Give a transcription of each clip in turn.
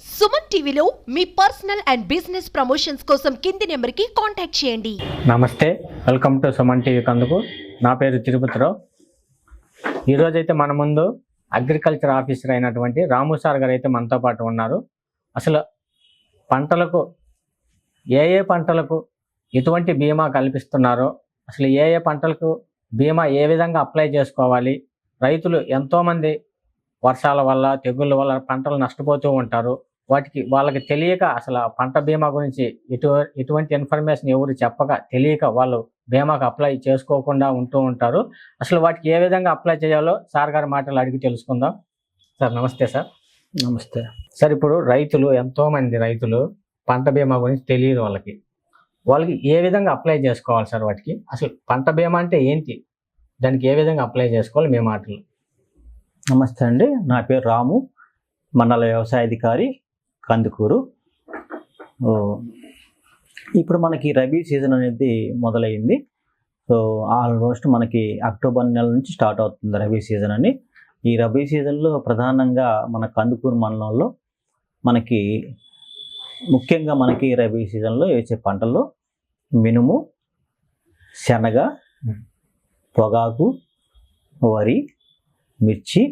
సుమన్ టీవీలో మీ personal and business promotions కోసం కింది నెంబర్కి కాంటాక్ట్ చేయండి. నమస్తే, వెల్కమ్ టు సుమన్ టీవీ కందుకు. నా పేరు తిరుపతిరావు. ఈరోజు అయితే మన ముందు అగ్రికల్చర్ ఆఫీసర్ అయినటువంటి రాము సార్ గారు అయితే మనతో పాటు ఉన్నారు. అసలు పంటలకు ఏ పంటలకు ఎటువంటి బీమా కల్పిస్తున్నారో, అసలు ఏ పంటలకు బీమా ఏ విధంగా అప్లై చేసుకోవాలి, రైతులు ఎంతోమంది వర్షాల వల్ల తెగుళ్ళ వల్ల పంటలు నష్టపోతూ ఉంటారు. వాళ్ళకి తెలియక అసలు పంట బీమా గురించి ఎటువంటి ఇన్ఫర్మేషన్ ఎవరు చెప్పక తెలియక వాళ్ళు బీమాకు అప్లై చేసుకోకుండా ఉంటూ ఉంటారు. అసలు వాటికి ఏ విధంగా అప్లై చేయాలో సార్ గారి మాటలు అడిగి తెలుసుకుందాం. సార్ నమస్తే. సార్ నమస్తే సార్, ఇప్పుడు ఎంతోమంది రైతులు పంట బీమా గురించి తెలియదు. వాళ్ళకి ఏ విధంగా అప్లై చేసుకోవాలి సార్? వాటికి అసలు పంట బీమా అంటే ఏంటి, దానికి ఏ విధంగా అప్లై చేసుకోవాలి మీ మాటలు? నమస్తే అండి, నా పేరు రాము, మండల వ్యవసాయ అధికారి, కందుకూరు. ఇప్పుడు మనకి రబీ సీజన్ అనేది మొదలైంది. సో ఆల్మోస్ట్ మనకి అక్టోబర్ నెల నుంచి స్టార్ట్ అవుతుంది రబీ సీజన్ అని. ఈ రబీ సీజన్లో ప్రధానంగా మన కందుకూరు మండలంలో ముఖ్యంగా మనకి రబీ సీజన్లో వేసే పంటల్లో మినుము, శనగ, పొగాకు, వరి, మిర్చి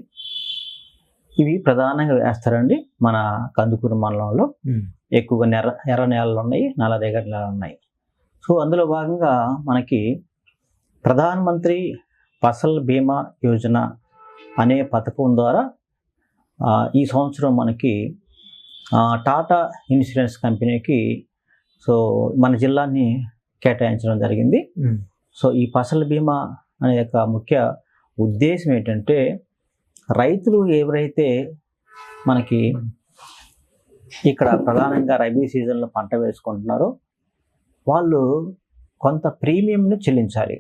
ఇవి ప్రధానంగా వేస్తారండి. మన కందుకూరు మండలంలో ఎక్కువగా ఎర్ర నేలలు ఉన్నాయి, నల్లరేగడి నేలలు ఉన్నాయి. సో అందులో భాగంగా మనకి ప్రధానమంత్రి ఫసల్ బీమా యోజన అనే పథకం ద్వారా ఈ సంవత్సరం మనకి టాటా ఇన్సూరెన్స్ కంపెనీకి సో మన జిల్లాని కేటాయించడం జరిగింది. సో ఈ ఫసల్ బీమా అనే యొక్క ముఖ్య ఉద్దేశం ఏంటంటే, రైతులు ఎవరైతే మనకి ఇక్కడ ప్రధానంగా రబీ సీజన్లో పంట వేసుకుంటున్నారో వాళ్ళు కొంత ప్రీమియంని చెల్లించాలి.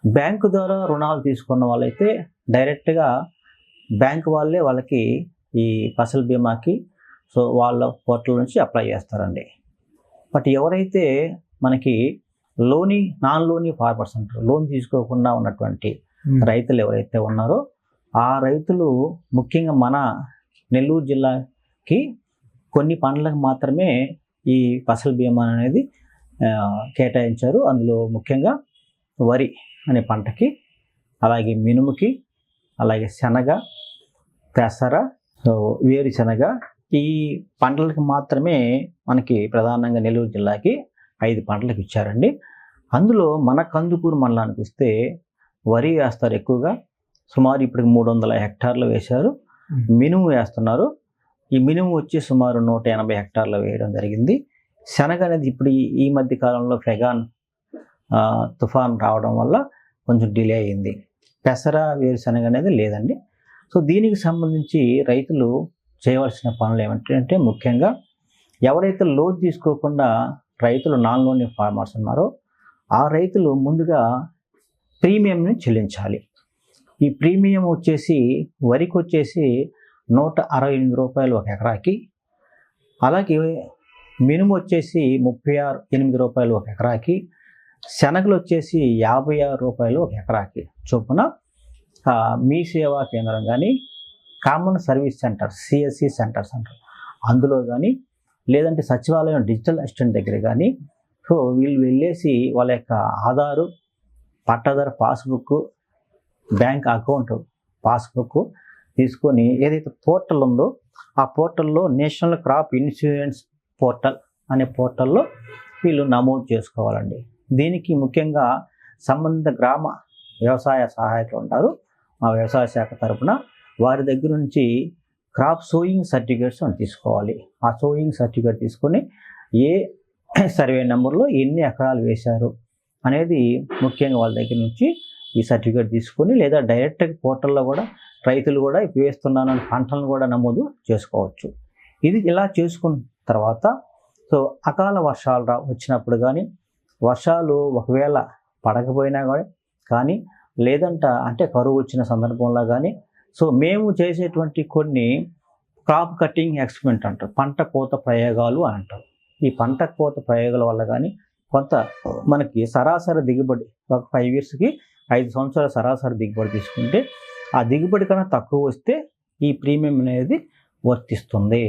బ్యాంకు ద్వారా రుణాలు తీసుకున్న వాళ్ళైతే డైరెక్ట్గా బ్యాంకు వాళ్ళే వాళ్ళకి ఈ ఫసల్ బీమాకి సో వాళ్ళ పోర్టల్ నుంచి అప్లై చేస్తారండి. బట్ ఎవరైతే మనకి నాన్ లోనీ ఫార్మర్స్ అంటారు, లోన్ తీసుకోకుండా ఉన్నటువంటి రైతులు ఎవరైతే ఉన్నారో ఆ రైతులు ముఖ్యంగా మన నెల్లూరు జిల్లాకి కొన్ని పంటలకు మాత్రమే ఈ ఫసల్ బీమా అనేది కేటాయించారు. అందులో ముఖ్యంగా వరి అనే పంటకి, అలాగే మినుముకి, అలాగే శనగ, పెసర, వేరుశనగ ఈ పంటలకు మాత్రమే మనకి ప్రధానంగా నెల్లూరు జిల్లాకి 5 పంటలకు ఇచ్చారండి. అందులో మన కందుకూరు మండలానికి వస్తే వరి వేస్తారు ఎక్కువగా, సుమారు ఇప్పుడు 300 హెక్టార్లు వేశారు. మినుము వేస్తున్నారు. ఈ మినుము వచ్చి సుమారు 180 హెక్టార్లు వేయడం జరిగింది. శనగ అనేది ఇప్పుడు ఈ మధ్య కాలంలో ఫెగాన్ తుఫాన్ రావడం వల్ల కొంచెం డిలే అయింది. పెసర, వేరుశనగ అనేది లేదండి. సో దీనికి సంబంధించి రైతులు చేయవలసిన పనులు ఏమంటే, ముఖ్యంగా ఎవరైతే లోన్ తీసుకోకుండా రైతులు నాన్ లోన్ ఫార్మర్స్ ఉన్నారో ఆ రైతులు ముందుగా ప్రీమియంని చెల్లించాలి. ఈ ప్రీమియం వచ్చేసి వరికి వచ్చేసి 168 రూపాయలు ఒక ఎకరాకి, అలాగే మినుము వచ్చేసి 38 రూపాయలు ఒక ఎకరాకి, శనగలు వచ్చేసి 56 రూపాయలు ఒక ఎకరాకి చొప్పున మీ సేవా కేంద్రం కానీ, common service centres CSC centres అంటారు అందులో కానీ, లేదంటే సచివాలయం డిజిటల్ అసిస్టెంట్ దగ్గర కానీ సో వీళ్ళు వెళ్ళేసి వాళ్ళ యొక్క ఆధారు, పట్టాదారు పాస్బుక్, బ్యాంక్ అకౌంట్ పాస్బుక్ తీసుకొని ఏదైతే పోర్టల్ ఉందో ఆ పోర్టల్లో నేషనల్ క్రాప్ ఇన్సూరెన్స్ పోర్టల్ అనే పోర్టల్లో వీళ్ళు నమోదు చేసుకోవాలండి. దీనికి ముఖ్యంగా సంబంధిత గ్రామ వ్యవసాయ సహాయకులు ఉంటారు, ఆ వ్యవసాయ శాఖ తరఫున వారి దగ్గర నుంచి క్రాప్ సోయింగ్ సర్టిఫికేట్స్ అని తీసుకోవాలి. ఆ సోయింగ్ సర్టిఫికేట్ తీసుకొని ఏ సర్వే నెంబర్లో ఎన్ని ఎకరాలు వేశారు అనేది ముఖ్యంగా వాళ్ళ దగ్గర నుంచి ఈ సర్టిఫికేట్ తీసుకొని, లేదా డైరెక్ట్గా పోర్టల్లో కూడా రైతులు కూడా వేస్తున్నానని పంటలను కూడా నమోదు చేసుకోవచ్చు. ఇది ఇలా చేసుకున్న తర్వాత సో అకాల వర్షాలు వచ్చినప్పుడు కానీ, వర్షాలు ఒకవేళ పడకపోయినా కానీ అంటే కరువు వచ్చిన సందర్భంలో కానీ సో మేము చేసేటువంటి కొన్ని క్రాప్ కటింగ్ ఎక్స్పెరిమెంట్ అంటారు, పంట కోత ప్రయోగాలు అని అంటారు. ఈ పంట కోత ప్రయోగాల వల్ల కానీ కొంత మనకి సరాసరి దిగుబడి ఒక 5 yearsకి 5 సంవత్సరాల సరాసరి దిగుబడి తీసుకుంటే ఆ దిగుబడి కన్నా తక్కువ వస్తే ఈ ప్రీమియం అనేది వర్తిస్తుంది.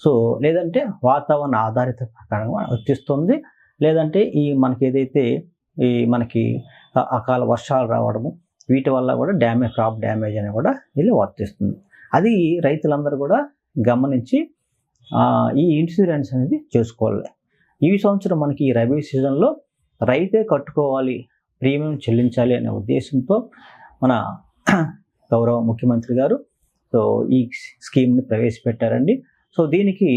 సో లేదంటే వాతావరణ ఆధారిత ప్రకారంగా వర్తిస్తుంది. లేదంటే మనకి ఏదైతే మనకి అకాల వర్షాలు రావడము వీటి వల్ల కూడా క్రాప్ డ్యామేజ్ అని కూడా ఇది వర్తిస్తుంది. అది రైతులందరూ కూడా గమనించి ఈ ఇన్సూరెన్స్ అనేది చేసుకోవాలి. ఈ సంవత్సరం మనకి ఈ రబీ సీజన్లో రైతే కట్టుకోవాలి, ప్రీమియం చెల్లించాలి అనే ఉద్దేశంతో మన గౌరవ ముఖ్యమంత్రి గారు సో ఈ స్కీమ్ని ప్రవేశపెట్టారండి. సో దీనికి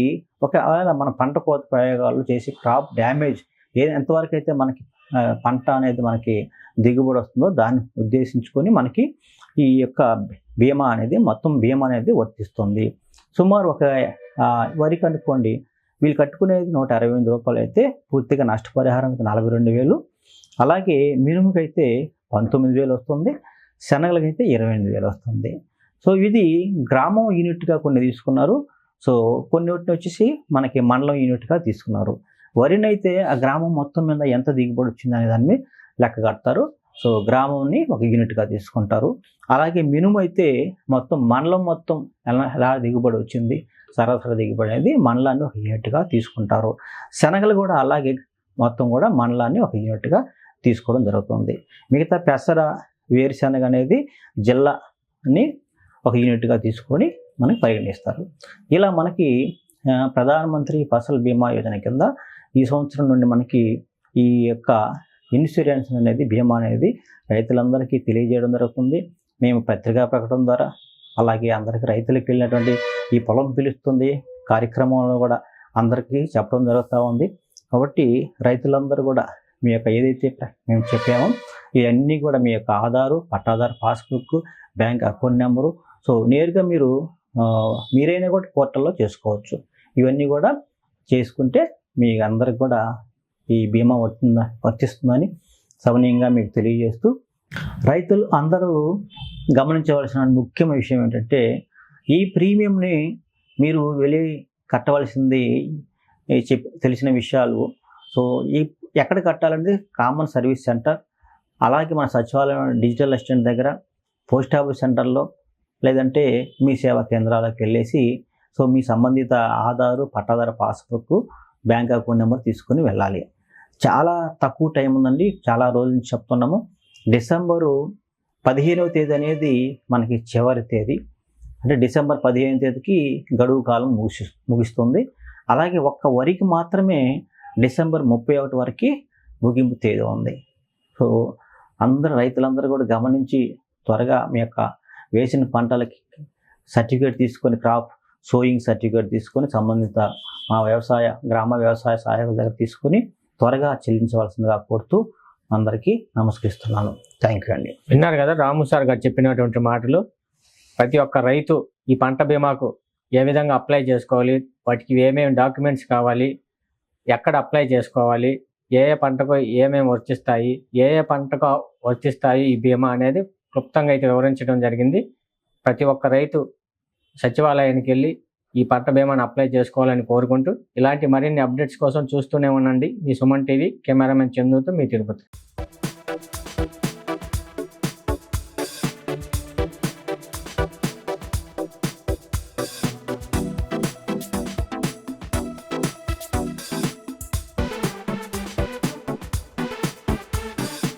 ఒకవేళ మన పంట కోత ప్రయోగాలు చేసి క్రాప్ డ్యామేజ్ ఎంతవరకు అయితే మనకి పంట అనేది మనకి దిగుబడి వస్తుందో దాన్ని ఉద్దేశించుకొని మనకి ఈ యొక్క బీమా అనేది వర్తిస్తుంది. సుమారు ఒక వరికి అనుకోండి, వీళ్ళు కట్టుకునేది 168 రూపాయలు అయితే పూర్తిగా నష్టపరిహారానికి 42,000, అలాగే మినుముకైతే 19,000 వస్తుంది, శనగలకైతే 28,000 వస్తుంది. సో ఇది గ్రామం యూనిట్గా కొన్ని తీసుకున్నారు. సో కొన్ని వచ్చేసి మనకి మండలం యూనిట్గా తీసుకున్నారు. వరినైతే ఆ గ్రామం మొత్తం మీద ఎంత దిగుబడి వచ్చింది అనే దాన్ని లెక్క కడతారు. సో గ్రామంని ఒక యూనిట్గా తీసుకుంటారు. అలాగే మినుము అయితే మొత్తం మండలం మొత్తం ఎలా దిగుబడి వచ్చింది, సరాసరి దిగుబడి అనేది మండలాన్ని ఒక యూనిట్గా తీసుకుంటారు. శనగలు కూడా అలాగే మొత్తం కూడా మండలాన్ని ఒక యూనిట్గా తీసుకోవడం జరుగుతుంది. మిగతా పెసర, వేరుశనగ అనేది జిల్లాని ఒక యూనిట్గా తీసుకొని మనకి పరిగణిస్తారు. ఇలా మనకి ప్రధానమంత్రి ఫసల్ బీమా యోజన కింద ఈ సంవత్సరం నుండి మనకి ఈ యొక్క ఇన్సూరెన్స్ అనేది బీమా అనేది రైతులందరికీ తెలియజేయడం జరుగుతుంది. మేము పత్రికా ప్రకటన ద్వారా అలాగే అందరికీ రైతులకు వెళ్ళినటువంటి ఈ పొలం పిలుస్తుంది కార్యక్రమంలో కూడా అందరికీ చెప్పడం జరుగుతూ ఉంది. కాబట్టి రైతులందరూ కూడా మీ యొక్క ఏదైతే మేము చెప్పామో ఇవన్నీ కూడా మీ యొక్క ఆధారు, పట్టాదారు passbook, bank account number so నేరుగా మీరైనా కూడా పోర్టల్లో చేసుకోవచ్చు. ఇవన్నీ కూడా చేసుకుంటే మీ అందరికి కూడా ఈ బీమా వర్తిస్తుందని సవనీయంగా మీకు తెలియజేస్తూ, రైతులు అందరూ గమనించవలసిన ముఖ్యమైన విషయం ఏంటంటే ఈ ప్రీమియంని మీరు వెళ్ళి కట్టవలసింది తెలిసిన విషయాలు. సో ఎక్కడ కట్టాలంటే కామన్ సర్వీస్ సెంటర్, అలాగే మన సచివాలయం డిజిటల్ అసిస్టెంట్ దగ్గర, పోస్ట్ ఆఫీస్ సెంటర్లో, లేదంటే మీ సేవా కేంద్రాలకు వెళ్ళేసి సో మీ సంబంధిత ఆధారు, పట్టాదారు పాస్బుక్, బ్యాంక్ అకౌంట్ నెంబర్ తీసుకొని వెళ్ళాలి. చాలా తక్కువ టైం ఉందండి, చాలా రోజుల నుంచి చెప్తున్నాము. డిసెంబరు 15వ తేదీ అనేది మనకి చివరి తేదీ. అంటే డిసెంబర్ 15వ తేదీకి గడువు కాలం ముగిస్తుంది. అలాగే ఒక్క వరికి మాత్రమే డిసెంబర్ 31 వరకు ముగింపు తేదీ ఉంది. సో రైతులందరూ కూడా గమనించి త్వరగా మీ యొక్క వేసిన పంటలకి సర్టిఫికేట్ తీసుకొని, క్రాప్ సోయింగ్ సర్టిఫికేట్ తీసుకొని సంబంధిత మా గ్రామ వ్యవసాయ సహాయకుల దగ్గర తీసుకొని త్వరగా చెల్లించవలసిందిగా కోరుతూ అందరికీ నమస్కరిస్తున్నాను. థ్యాంక్ యూ అండి. విన్నారు కదా రాము సార్ గారు చెప్పినటువంటి మాటలు. ప్రతి ఒక్క రైతు ఈ పంట బీమాకు ఏ విధంగా అప్లై చేసుకోవాలి, వాటికి ఏమేమి డాక్యుమెంట్స్ కావాలి, ఎక్కడ అప్లై చేసుకోవాలి, ఏ పంటకు ఏమేమి వర్తిస్తాయి, ఏ పంటకు వర్తిస్తాయి ఈ బీమా అనేది క్లుప్తంగా అయితే వివరించడం జరిగింది. ప్రతి ఒక్క రైతు సచివాలయానికి వెళ్ళి ఈ పంట బీమాను అప్లై చేసుకోవాలని కోరుకుంటూ, ఇలాంటి మరిన్ని అప్డేట్స్ కోసం చూస్తూనే ఉండండి మీ సుమన్ టీవీ. కెమెరామెన్ చందుతో మీ తిరుపతి.